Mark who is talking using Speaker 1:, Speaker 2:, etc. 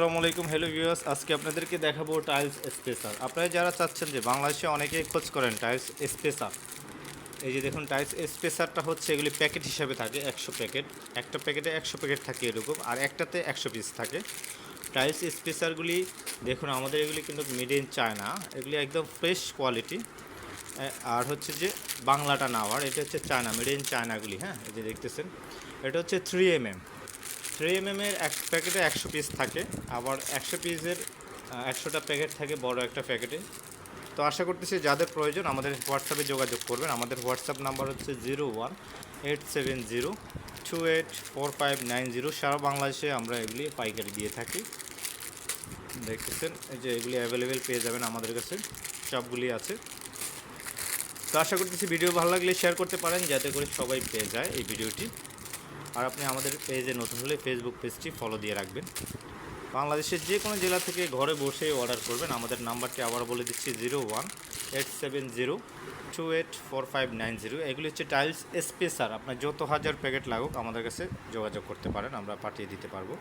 Speaker 1: আসসালামু আলাইকুম, hello viewers. আজকে আপনাদেরকে দেখাবো টাইলস স্পেসার। আপনারা যারা চাচ্ছেন যে বাংলাদেশে অনেকেই খোঁজ করেন টাইলস স্পেসার, এই যে দেখুন টাইলস স্পেসারটা হচ্ছে এগুলি প্যাকেট হিসাবে থাকে 100 প্যাকেট। একটা প্যাকেটে 100 প্যাকেট থাকে এরকম, আর একটাতে 100 পিস থাকে। টাইলস স্পেসারগুলি দেখুন আমাদের এগুলি কিন্তু মেড ইন চায়না, এগুলি একদম ফ্রেশ কোয়ালিটি। আর হচ্ছে যে বাংলাটা না, আর এটা হচ্ছে চায়না, মেড ইন চায়নাগুলি। হ্যাঁ, এই যে দেখতেছেন এটা হচ্ছে 3mm। 3mm-এর এক প্যাকেটে 100 পিস থাকে, আবার 100 পিসের 100টা প্যাকেট থাকে বড় একটা প্যাকেটে। তো আশা করতেছি যাদের প্রয়োজন আমাদের হোয়াটসঅ্যাপে যোগাযোগ করবেন। আমাদের হোয়াটসঅ্যাপ নাম্বার হচ্ছে 0187028459। সারা বাংলাদেশে আমরা এগুলি পাইকারি দিয়ে থাকি। দেখতেছেন এই যে এগুলি অ্যাভেলেবেল পেয়ে যাবেন আমাদের কাছে, সবগুলি আছে। তো আশা করতেছি ভিডিও ভালো লাগলে শেয়ার করতে পারেন, যাতে করে সবাই পেয়ে যায় এই ভিডিওটি। আর আপনি আমাদের পেজে নতুন হলে ফেসবুক পেজটি ফলো দিয়ে রাখবেন। বাংলাদেশের যে কোনো জেলা থেকে ঘরে বসে অর্ডার করবেন। আমাদের নাম্বারটি আবার বলে দিচ্ছি 0187028459। এগুলি হচ্ছে টাইলস স্পেসার। আপনার যত হাজার প্যাকেট লাগুক আমাদের কাছে যোগাযোগ করতে পারেন, আমরা পাঠিয়ে দিতে পারবো।